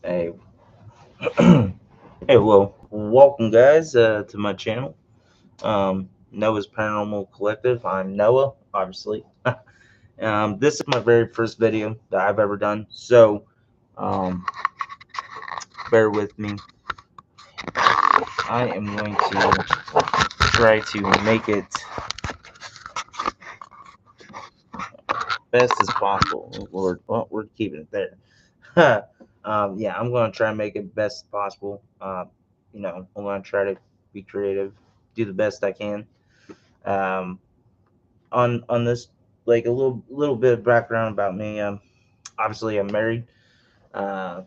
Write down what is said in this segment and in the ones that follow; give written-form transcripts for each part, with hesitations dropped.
Hey, hey, well, welcome guys to my channel. Noah's Paranormal Collective. I'm Noah, obviously. This is my very first video that I've ever done, so um, bear with me. I am going to try to make it best as possible. Oh, Lord, well, we're keeping it there. Yeah, I'm going to try and make it best as possible. I'm going to try to be creative, do the best I can. Um, on this, like a little bit of background about me. Obviously I'm married. Uh,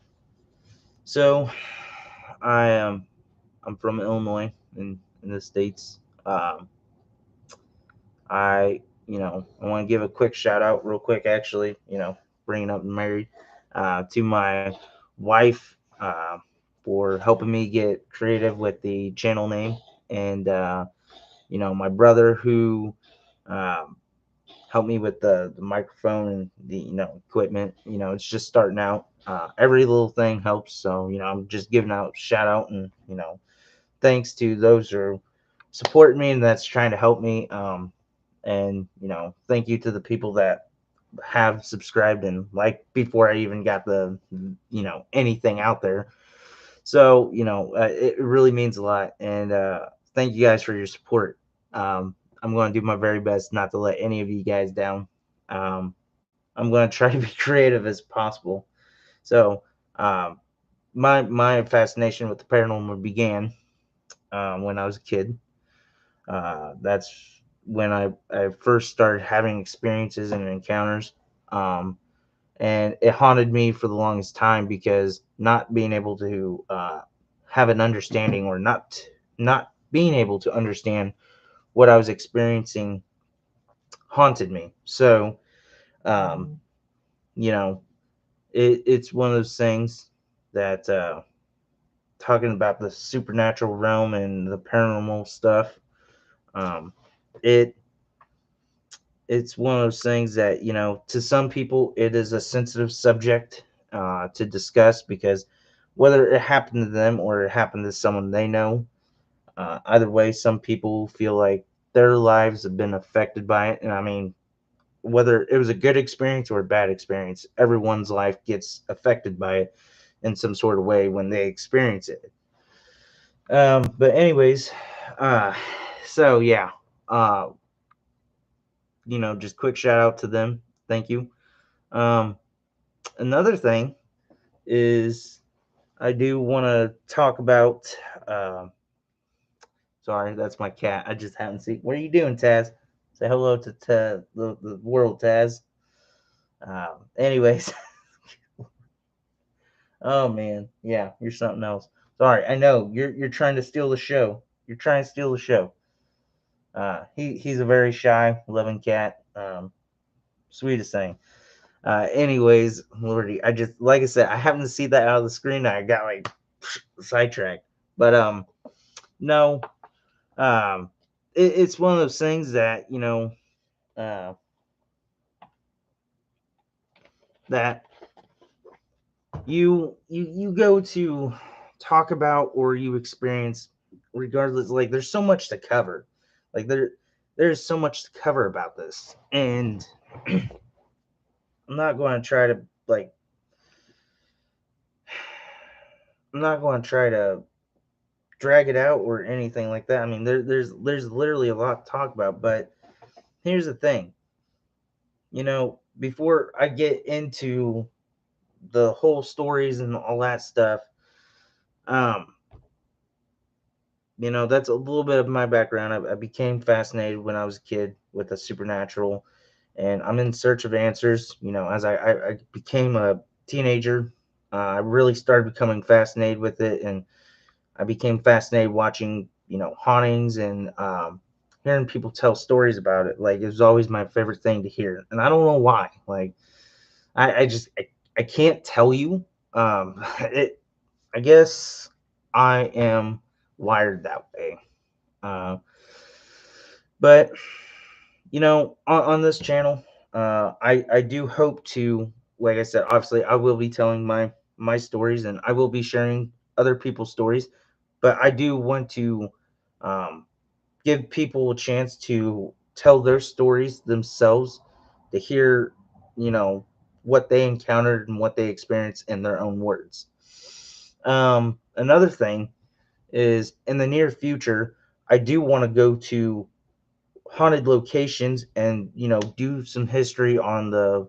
so I I'm from Illinois in the states. I want to give a quick shout out, real quick. Actually, bringing up married, to my wife, for helping me get creative with the channel name, and my brother who um, help me with the microphone and the equipment. It's just starting out. Every little thing helps, so I'm just giving out shout out and thanks to those who are supporting me and that's trying to help me. And thank you to the people that have subscribed and like before I even got the anything out there. So it really means a lot, and thank you guys for your support. I'm going to do my very best not to let any of you guys down. I'm going to try to be creative as possible. So um, my fascination with the paranormal began when I was a kid. That's when I first started having experiences and encounters. Um, and it haunted me for the longest time because not being able to have an understanding, or not being able to understand what I was experiencing, haunted me. So um, you know it's one of those things that talking about the supernatural realm and the paranormal stuff. um, it it's one of those things that to some people it is a sensitive subject to discuss, because whether it happened to them or it happened to someone they know, either way, some people feel like their lives have been affected by it. And I mean, whether it was a good experience or a bad experience, everyone's life gets affected by it in some sort of way when they experience it. But anyways, uh, so yeah, uh, just quick shout out to them. Thank you. Um, Another thing is I do want to talk about. Um, Sorry, that's my cat. I just haven't seen. What are you doing, Taz? Say hello to the world, Taz. Anyways, oh man, yeah, you're something else. Sorry, I know you're trying to steal the show. You're trying to steal the show. He's a very shy, loving cat. Sweetest thing. Anyways, Lordy, I just, like I said, I happened to see that out of the screen. I got like sidetracked, but no, it's one of those things that uh, that you go to talk about or you experience, regardless. Like, there's so much to cover. Like, there's so much to cover about this, and I'm not going to try to like I'm not going to try to drag it out or anything like that. I mean, there's literally a lot to talk about, but here's the thing. Before I get into the whole stories and all that stuff, um, that's a little bit of my background. I became fascinated when I was a kid with the supernatural, and I'm in search of answers. As I became a teenager, I really started becoming fascinated with it, and I became fascinated watching, hauntings and hearing people tell stories about it. Like, it was always my favorite thing to hear, and I don't know why. Like, I can't tell you. It. I guess I am wired that way. Uh, but on this channel, I do hope to, like I said, obviously I will be telling my stories, and I will be sharing other people's stories. But I do want to um, give people a chance to tell their stories themselves, to hear, you know, what they encountered and what they experienced in their own words. Another thing is in the near future, I do want to go to haunted locations and, do some history on the,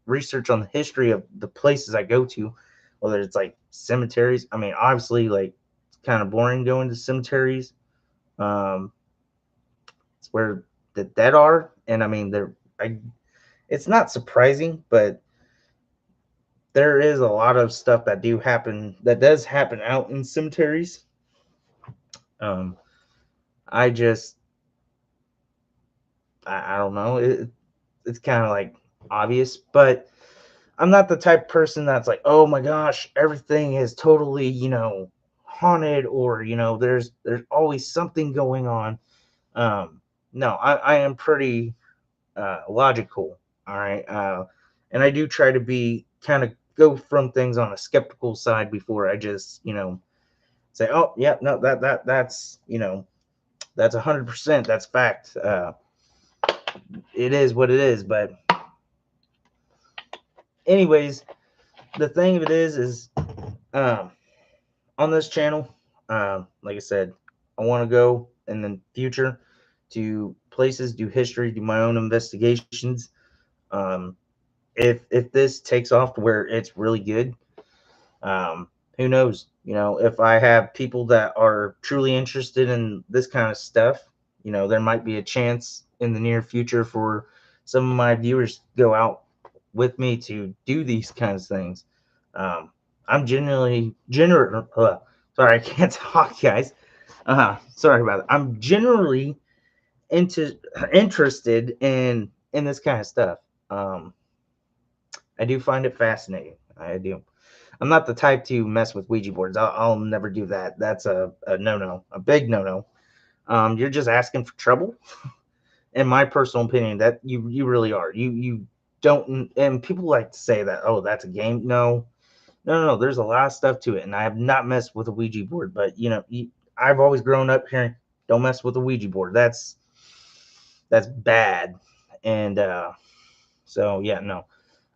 research on the history of the places I go to, whether it's like cemeteries. I mean, obviously, like, it's kind of boring going to cemeteries. Um, it's where the dead are, and I mean, I, it's not surprising, but there is a lot of stuff that does happen out in cemeteries. Um, I just, I don't know. It's kind of like obvious, but I'm not the type of person that's like, oh my gosh, everything is totally, haunted, or there's always something going on. Um, no, I am pretty logical. All right, and I do try to be kind of go from things on a skeptical side before I just, say, oh yeah, no, that's that's 100%, that's fact. It is what it is. But anyways, the thing of it is um, on this channel, like I said, I want to go in the future to places, do history, do my own investigations. Um, if this takes off to where it's really good, who knows? If I have people that are truly interested in this kind of stuff, there might be a chance in the near future for some of my viewers to go out with me to do these kinds of things. Um, I'm sorry, I can't talk, guys. Sorry about it. I'm generally into interested in this kind of stuff. Um, I do find it fascinating. I do. I'm not the type to mess with Ouija boards. I'll never do that. That's a no no, a big no no. You're just asking for trouble, in my personal opinion. That you really are. You don't. And people like to say that, oh, that's a game. No, no, no, no. There's a lot of stuff to it, and I have not messed with a Ouija board. But I've always grown up hearing, don't mess with a Ouija board. That's bad. And so yeah, no.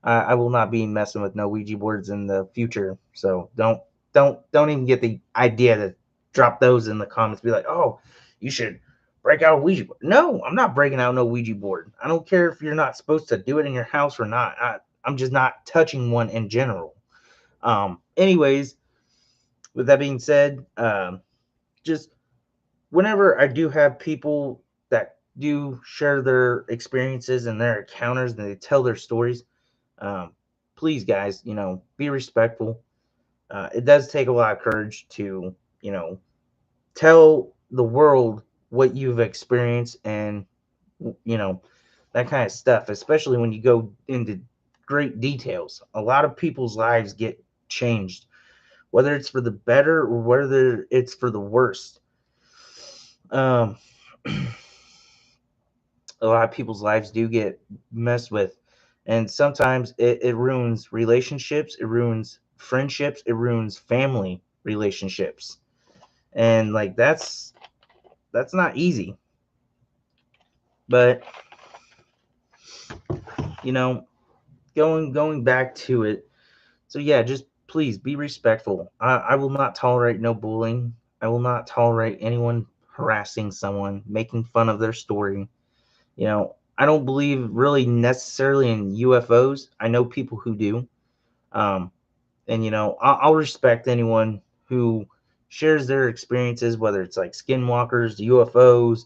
I will not be messing with no Ouija boards in the future. So don't even get the idea to drop those in the comments. Be like, oh, you should break out a Ouija board. No, I'm not breaking out no Ouija board. I don't care if you're not supposed to do it in your house or not. I'm just not touching one in general. Anyways, with that being said, just whenever I do have people that do share their experiences and their encounters and they tell their stories, um, please, guys, be respectful. It does take a lot of courage to, tell the world what you've experienced, and, you know, that kind of stuff, especially when you go into great details. A lot of people's lives get changed, whether it's for the better or whether it's for the worst. Um, a lot of people's lives do get messed with, and sometimes it ruins relationships, it ruins friendships, it ruins family relationships, and like that's not easy. But you know going back to it, so yeah, just please be respectful. I will not tolerate no bullying. I will not tolerate anyone harassing someone, making fun of their story. I don't believe really necessarily in UFOs. I know people who do. Um, and I'll respect anyone who shares their experiences, whether it's like skinwalkers, UFOs,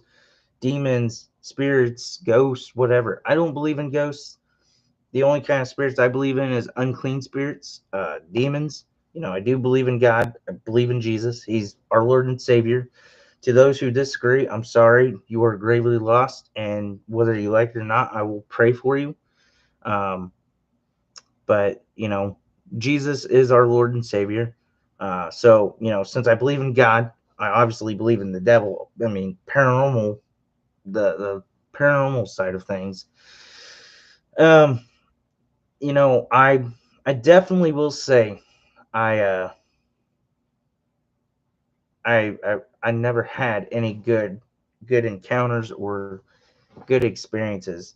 demons, spirits, ghosts, whatever. I don't believe in ghosts. The only kind of spirits I believe in is unclean spirits, demons. I do believe in God. I believe in Jesus. He's our Lord and Savior. To those who disagree, I'm sorry. You are gravely lost, and whether you like it or not, I will pray for you. Um, but Jesus is our Lord and Savior. So since I believe in God, I obviously believe in the devil. I mean, the paranormal side of things. Um, I definitely will say. I I never had any good encounters or good experiences.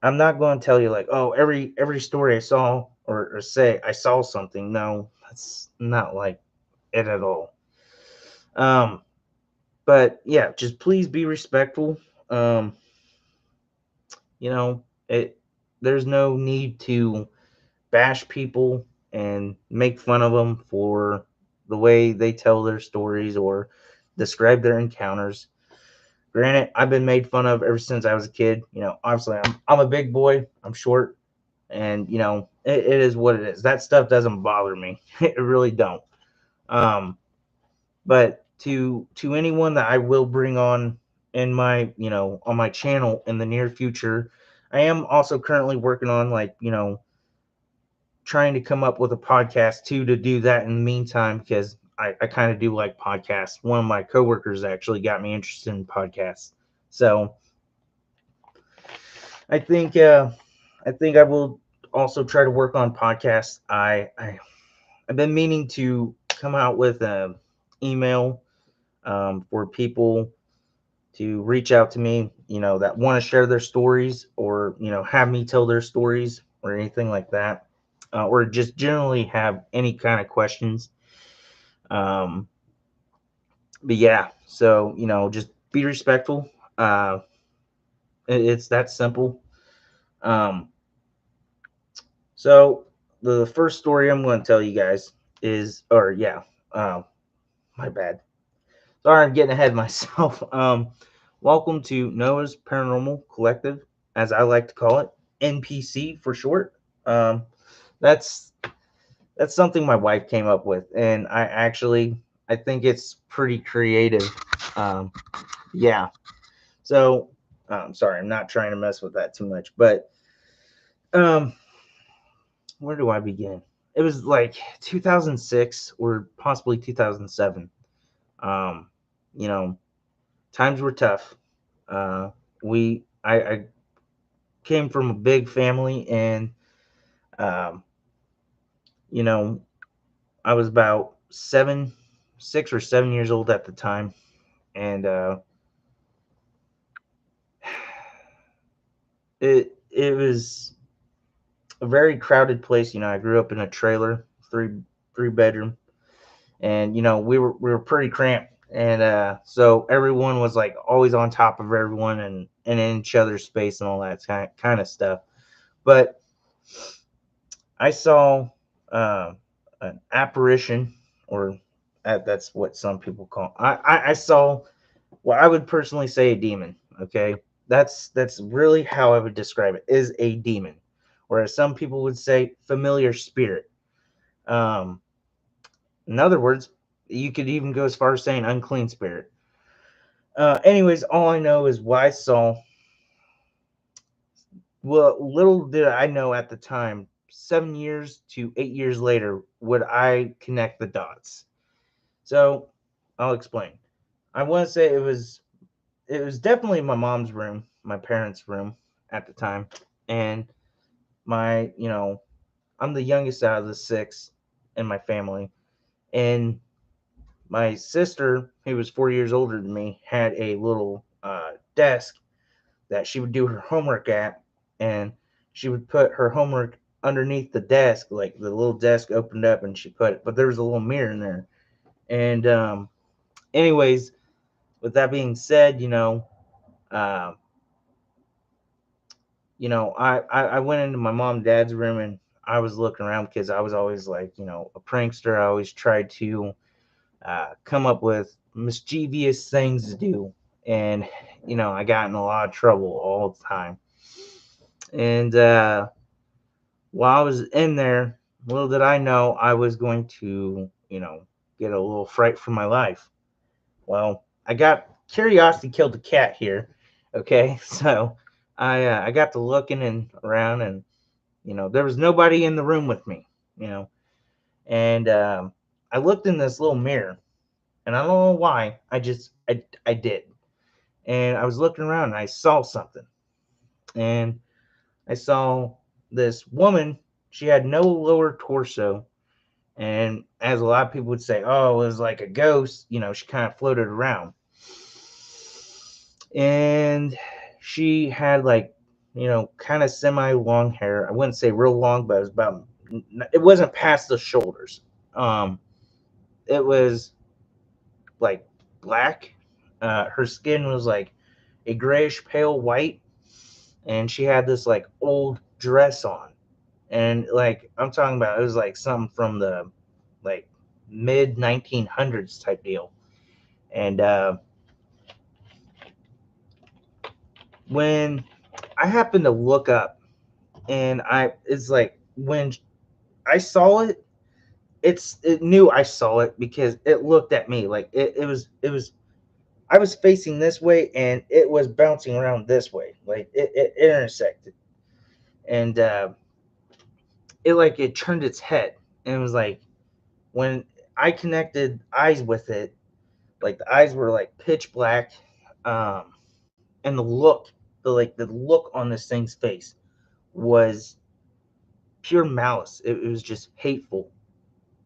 I'm not going to tell you like, oh, every story I saw or say I saw something. No, that's not like it at all. Um, but yeah, just please be respectful. Um, you know, it there's no need to bash people and make fun of them for the way they tell their stories or describe their encounters. Granted, I've been made fun of ever since I was a kid. Obviously, I'm a big boy. I'm short, and it is what it is. That stuff doesn't bother me. It really don't. Um, but to anyone that I will bring on in my on my channel in the near future, I am also currently working on like trying to come up with a podcast too to do that in the meantime because I kind of do like podcasts. One of my coworkers actually got me interested in podcasts. So I think I will also try to work on podcasts. I've been meaning to come out with a email for people to reach out to me, that want to share their stories or have me tell their stories or anything like that, or just generally have any kind of questions. Um, but yeah, so just be respectful. Uh, it's that simple. Um, so the first story I'm going to tell you guys is, or yeah, uh, my bad. Sorry, I'm getting ahead of myself. Welcome to Noah's Paranormal Collective, as I like to call it, NPC for short. Um, that's that's something my wife came up with, and I think it's pretty creative. Um, yeah. So, sorry, I'm not trying to mess with that too much, but um, where do I begin? It was like 2006 or possibly 2007. Um, you know, times were tough. I came from a big family, and um, you know, I was about 6 or 7 years old at the time, and it was a very crowded place. I grew up in a trailer, three bedroom, and we were pretty cramped, and so everyone was like always on top of everyone and in each other's space and all that kind of stuff. But I saw an apparition, or that's what some people call. I saw what I would personally say a demon. Okay, that's really how I would describe it. Is a demon, or as some people would say, familiar spirit. Um, in other words, you could even go as far as saying unclean spirit. Anyways, all I know is what I saw. Well, little did I know at the time, 7 years to 8 years later, would I connect the dots. So I'll explain. I want to say it was definitely my mom's room, my parents' room at the time, and my I'm the youngest out of the six in my family, and my sister, who was 4 years older than me, had a little desk that she would do her homework at, and she would put her homework underneath the desk, like the little desk opened up, and she put it. But there was a little mirror in there, and anyways, with that being said, uh, I went into my mom and dad's room, and I was looking around because I was always like a prankster. I always tried to come up with mischievous things to do, and I got in a lot of trouble all the time. And while I was in there, little did I know I was going to, get a little fright for my life. Well, I got curiosity killed the cat here. Okay, so I got to looking and around, and there was nobody in the room with me. You know, and I looked in this little mirror, and I don't know why. I did, and I was looking around, and I saw something, and I saw this woman. She had no lower torso, And as a lot of people would say, oh, it was like a ghost, she kind of floated around. And she had like, kind of semi long hair. I wouldn't say real long, but it was about, it wasn't past the shoulders. Um, it was like black. Her skin was like a grayish pale white, and she had this like old dress on. And like I'm talking about, it was like something from the like mid 1900s type deal. And when I happened to look up, and it's like when I saw it, it knew I saw it because it looked at me like it was I was facing this way and it was bouncing around this way, like it intersected. And it turned its head, and it was like when I connected eyes with it, like the eyes were like pitch black, um, and the look on this thing's face was pure malice. It was just hateful,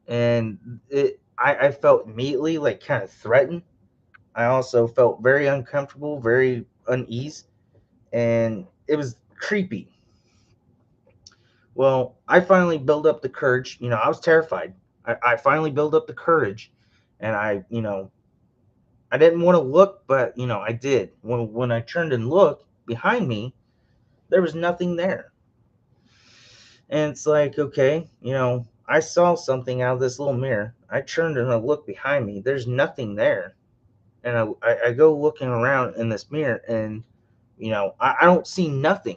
and I felt immediately like kind of threatened. I also felt very uncomfortable, very unease, and it was creepy. Well, I finally built up the courage. I was terrified. I finally built up the courage, and I didn't want to look, but I did. When I turned and looked behind me, there was nothing there. And it's like, okay, I saw something out of this little mirror. I turned and I looked behind me. There's nothing there. And I go looking around in this mirror, and I don't see nothing.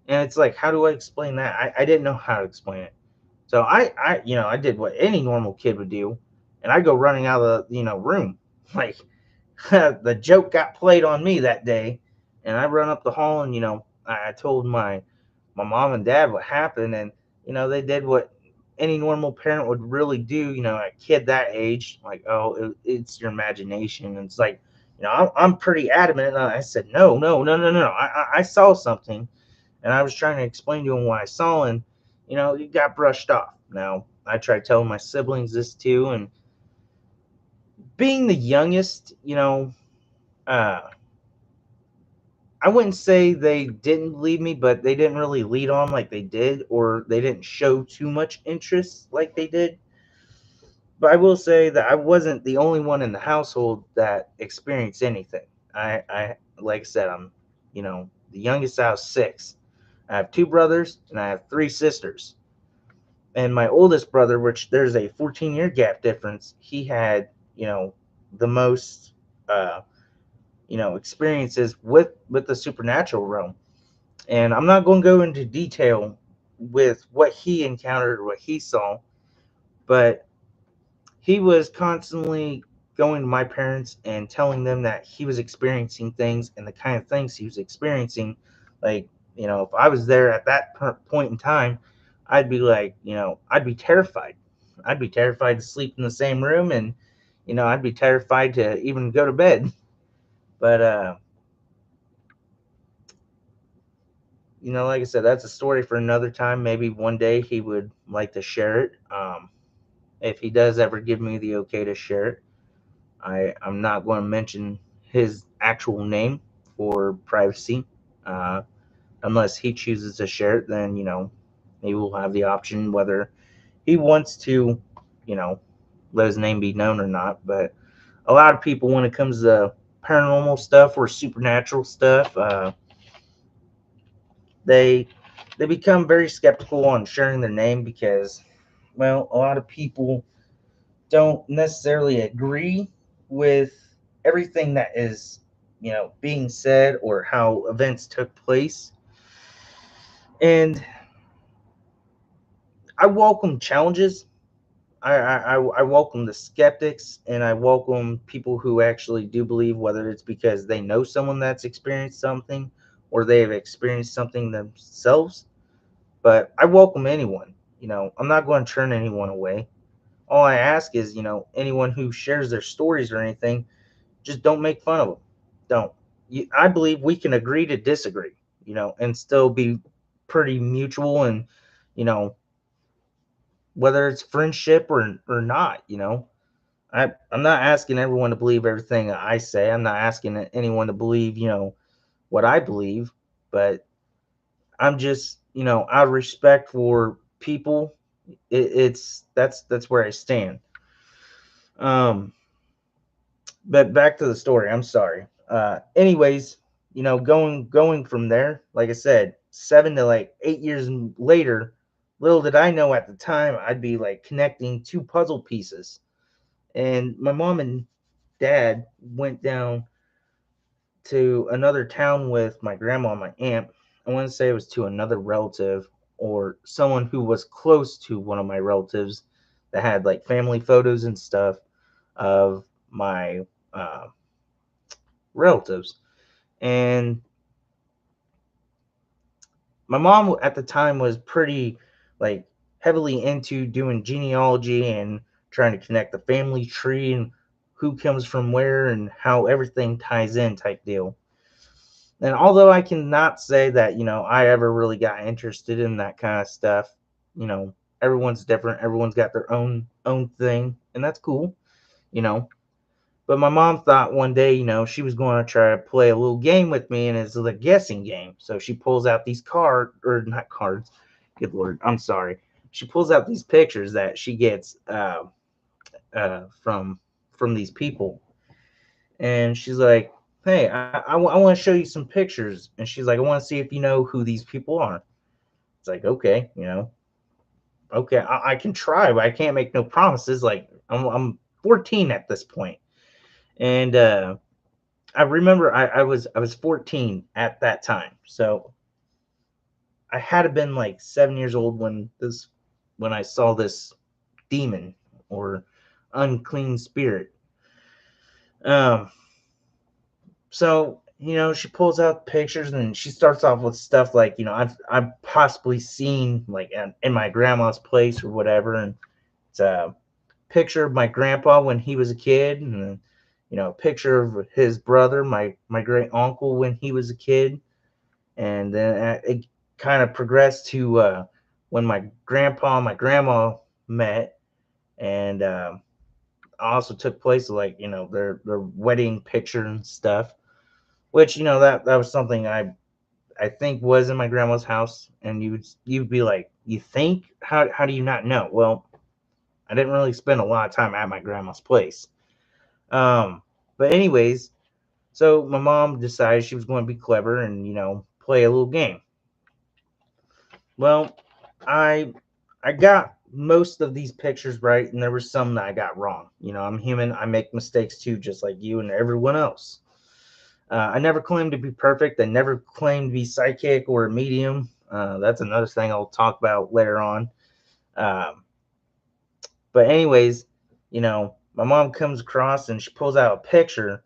And it's like, how do I explain that? I didn't know how to explain it. So I did what any normal kid would do, and I go running out of the room. Like the joke got played on me that day, and I run up the hall, and I told my mom and dad what happened, and they did what any normal parent would really do. A kid that age, like, oh, it's your imagination. And it's like, I'm pretty adamant. And I said, no, no, no, no, no. I saw something, and I was trying to explain to him what I saw, and it got brushed off. Now I tried telling my siblings this too, and being the youngest, uh, I wouldn't say they didn't believe me, but they didn't really lead on like they did, or they didn't show too much interest like they did. But I will say that I wasn't the only one in the household that experienced anything. Like I said, I'm, the youngest out of six. I have two brothers and I have three sisters. And my oldest brother, which there's a 14-year gap difference, he had, the most, uh, experiences with the supernatural realm. And I'm not going to go into detail with what he encountered or what he saw, but he was constantly going to my parents and telling them that he was experiencing things and the kind of things he was experiencing. Like, if I was there at that point in time, I'd be like, I'd be terrified. I'd be terrified to sleep in the same room, and I'd be terrified to even go to bed. But like I said, that's a story for another time. Maybe one day he would like to share it. If he does ever give me the okay to share it, I'm not going to mention his actual name for privacy. Uh, Unless he chooses to share it, then, maybe we'll have the option whether he wants to, you know, let his name be known or not. But a lot of people, when it comes to paranormal stuff or supernatural stuff, they they become very skeptical on sharing their name because, well, a lot of people don't necessarily agree with everything that is, being said or how events took place. And I welcome challenges. I welcome the skeptics, and I welcome people who actually do believe, whether it's because they know someone that's experienced something or they have experienced something themselves. But I welcome anyone. I'm not going to turn anyone away. All I ask is, anyone who shares their stories or anything, just don't make fun of them. Don't. I believe we can agree to disagree, and still be pretty mutual and, you know, whether it's friendship or not. I'm not asking everyone to believe everything I say. I'm not asking anyone to believe, what I believe, but I'm just, out of respect for people, it's that's where I stand. Um, but back to the story. I'm sorry. Anyways, going from there, like I said, 7 to like 8 years later, little did I know at the time I'd be like connecting two puzzle pieces. And my mom and dad went down to another town with my grandma and my aunt. I want to say it was to another relative or someone who was close to one of my relatives that had like family photos and stuff of my uh, relatives. And my mom at the time was pretty like heavily into doing genealogy and trying to connect the family tree and who comes from where and how everything ties in type deal. And although I cannot say that, I ever really got interested in that kind of stuff, you know, everyone's different. Everyone's got their own thing, and that's cool, you know. But my mom thought one day, she was going to try to play a little game with me, and it's a guessing game. So she pulls out these or not cards. Good lord, I'm sorry. She pulls out these pictures that she gets from these people, and she's like, "Hey, I want to show you some pictures." And she's like, "I want to see if you know who these people are." It's like, okay, okay, I can try, but I can't make no promises. Like, I'm 14 at this point, and I remember I was 14 at that time, so I had to been like 7 years old when I saw this demon or unclean spirit. Um, So, she pulls out pictures and she starts off with stuff like, I've possibly seen like in my grandma's place or whatever. And it's a picture of my grandpa when he was a kid, and then, a picture of his brother, my great uncle when he was a kid. And then it kind of progressed to when my grandpa and my grandma met, and also took place like, their wedding picture and stuff, which that was something I think was in my grandma's house. And you'd be like, you think, how do you not know? Well, I didn't really spend a lot of time at my grandma's place. But anyways, so my mom decided she was going to be clever and play a little game. Well, I got most of these pictures right, and there were some that I got wrong. I'm human, I make mistakes too, just like you and everyone else. I never claimed to be perfect. I never claimed to be psychic or a medium. That's another thing I'll talk about later on. Um, but anyways, my mom comes across and she pulls out a picture,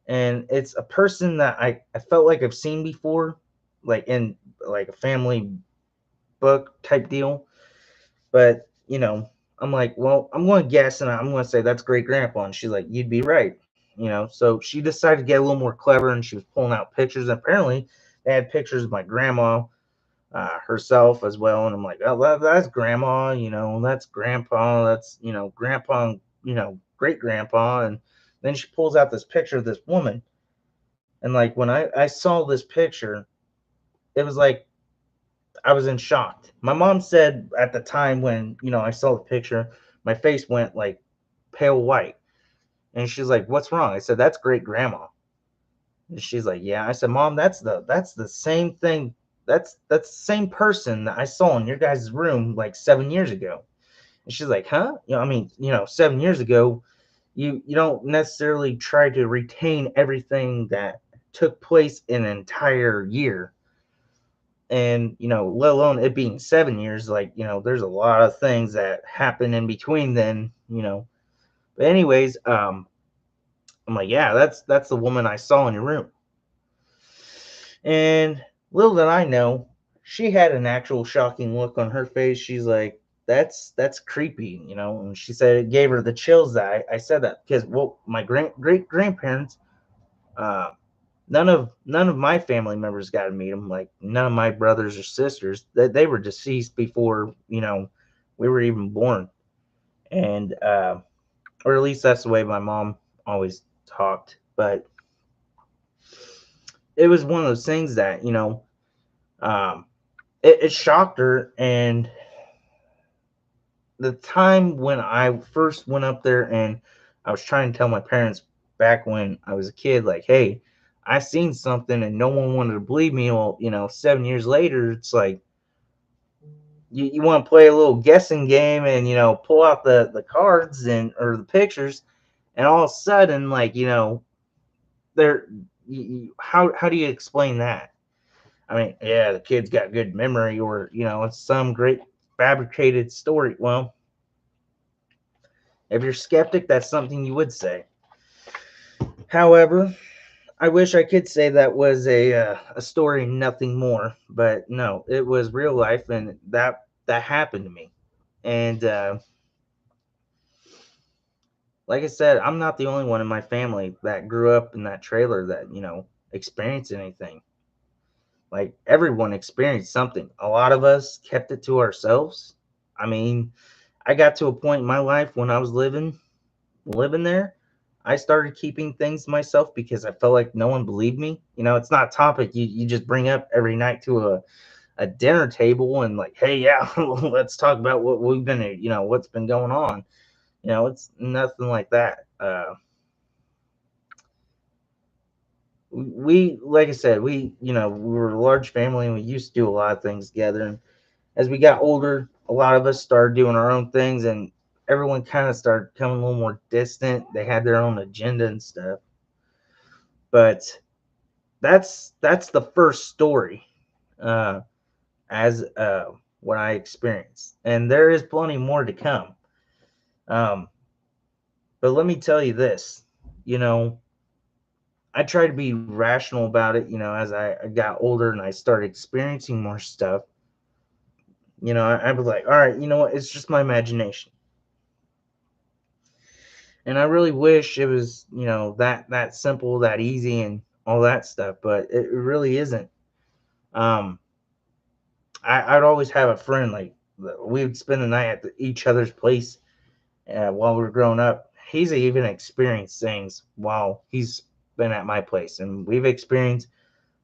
and it's a person that I felt like I've seen before, like in like a family book type deal. But I'm like, well, I'm going to guess, and I'm going to say that's great grandpa. And she's like, you'd be right. So she decided to get a little more clever, and she was pulling out pictures. And apparently, they had pictures of my grandma herself as well. And I'm like, oh, that's grandma. That's grandpa. That's grandpa. And, great grandpa. And then she pulls out this picture of this woman. And like when I saw this picture, it was like I was in shock. My mom said at the time when, I saw the picture, my face went like pale white. And she's like, "What's wrong?" I said, "That's great grandma." And she's like, "Yeah." I said, "Mom, that's the same thing. That's the same person that I saw in your guys' room like 7 years ago." And she's like, "Huh?" I mean, 7 years ago, you don't necessarily try to retain everything that took place in an entire year. And let alone it being 7 years, like there's a lot of things that happen in between then. But anyways, I'm like, yeah, that's the woman I saw in your room. And little did I know, she had an actual shocking look on her face. She's like, that's creepy. And she said it gave her the chills that I said that because, well, my great grandparents, uh none of my family members got to meet him. Like none of my brothers or sisters, that they were deceased before we were even born. And or at least that's the way my mom always talked. But it was one of those things that um, it shocked her. And the time when I first went up there and I was trying to tell my parents back when I was a kid, like, hey, I seen something, and no one wanted to believe me. Well, 7 years later, it's like you want to play a little guessing game and pull out the cards and or the pictures, and all of a sudden, like, they're how do you explain that? I mean, yeah, the kid's got good memory, or it's some great fabricated story. Well, if you're skeptic, that's something you would say. However, I wish I could say that was a story, nothing more. But no, it was real life, and that happened to me. And like I said, I'm not the only one in my family that grew up in that trailer that experienced anything. Like, everyone experienced something. A lot of us kept it to ourselves. I mean, I got to a point in my life when I was living there. I started keeping things to myself because I felt like no one believed me. It's not a topic you just bring up every night to a dinner table and, like, hey, yeah, let's talk about what we've been, what's been going on. It's nothing like that. We, like I said, we were a large family and we used to do a lot of things together. And as we got older, a lot of us started doing our own things, and everyone kind of started becoming a little more distant. They had their own agenda and stuff. But that's the first story, uh, as what I experienced, and there is plenty more to come. Um, but let me tell you this, you know, I try to be rational about it. As I got older and I started experiencing more stuff, I was like, all right, you know what? It's just my imagination. And I really wish it was, that simple, that easy, and all that stuff, but it really isn't. Um, I'd always have a friend, like, we would spend the night at each other's place while we were growing up. He's even experienced things while he's been at my place, and we've experienced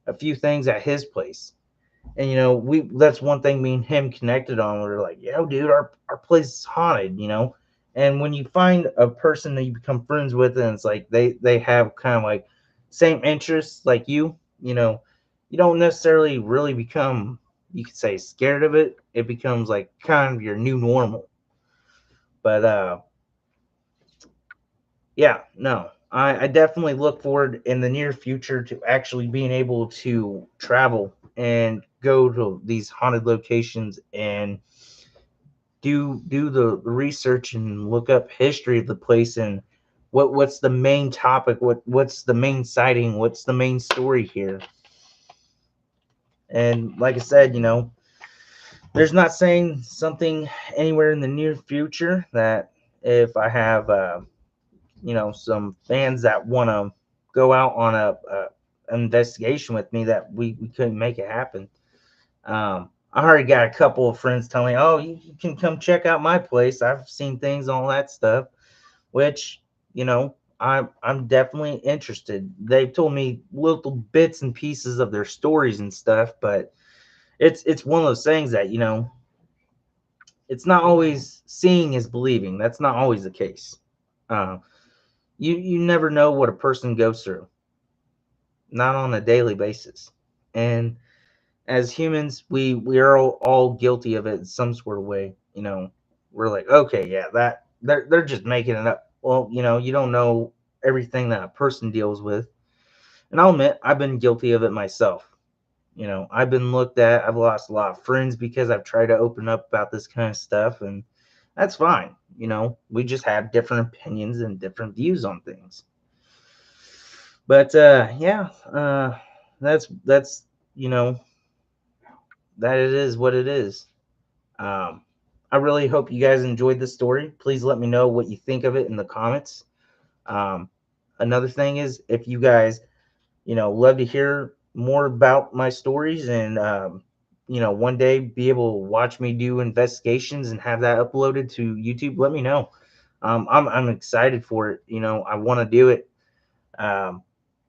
a few things at his place. And we that's one thing me and him connected on. We are like, yo, dude, our place is haunted. And when you find a person that you become friends with, and it's like they have kind of like same interests like you don't necessarily really become, you could say, scared of it. It becomes like kind of your new normal. But yeah, no, I definitely look forward in the near future to actually being able to travel and go to these haunted locations and do the research and look up history of the place, and what's the main topic, what's the main sighting, what's the main story here. And like I said, there's not saying something anywhere in the near future that if I have some fans that want to go out on an investigation with me, that we couldn't make it happen. I already got a couple of friends telling me, "Oh, you can come check out my place. I've seen things, all that stuff." Which I'm definitely interested. They've told me little bits and pieces of their stories and stuff, but it's one of those things that it's not always seeing is believing. That's not always the case. Uh, you never know what a person goes through, not on a daily basis. And as humans, we are all guilty of it in some sort of way. We're like, okay, yeah, that they're just making it up. Well, you don't know everything that a person deals with. And I'll admit, I've been guilty of it myself. I've been looked at. I've lost a lot of friends because I've tried to open up about this kind of stuff, and that's fine. We just have different opinions and different views on things. But yeah, that's you know that it is what it is. Um, I really hope you guys enjoyed this story. Please let me know what you think of it in the comments. Um, Another thing is, if you guys, love to hear more about my stories and one day be able to watch me do investigations and have that uploaded to YouTube, let me know. I'm excited for it. I want to do it. Um,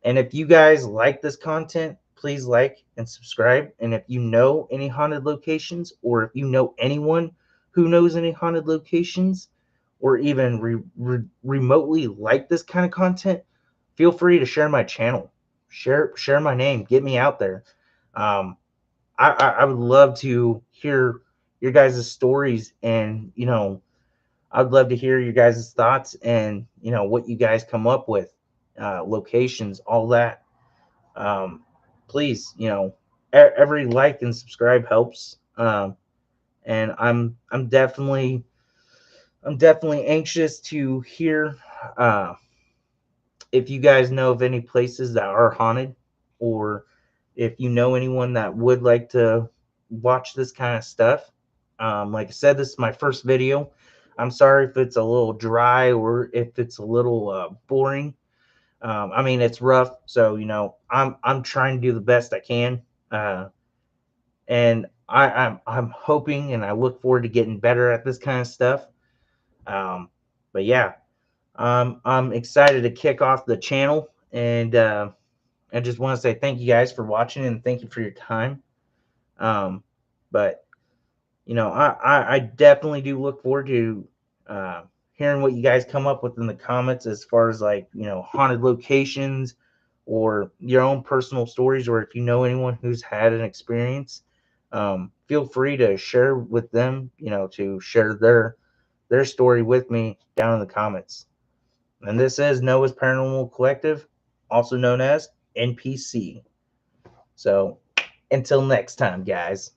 and if you guys like this content, please like and subscribe. And if you know any haunted locations, or if you know anyone who knows any haunted locations, or even remotely like this kind of content, feel free to share my channel, share my name, get me out there. Um, I would love to hear your guys' stories, and I'd love to hear your guys' thoughts, and what you guys come up with, locations, all that. Um, Please, every like and subscribe helps. And I'm definitely anxious to hear, uh, if you guys know of any places that are haunted, or if you know anyone that would like to watch this kind of stuff. Like I said, this is my first video. I'm sorry if it's a little dry, or if it's a little boring. I mean, it's rough, so I'm trying to do the best I can, uh, and I'm hoping, and I look forward to getting better at this kind of stuff. Um, but yeah, I'm excited to kick off the channel, and I just want to say thank you guys for watching, and thank you for your time. Um, but I definitely do look forward to uh, hearing what you guys come up with in the comments, as far as, like, haunted locations, or your own personal stories, or if you know anyone who's had an experience. Feel free to share with them, to share their story with me down in the comments. And this is Noah's Paranormal Collective, also known as NPC. So until next time, guys.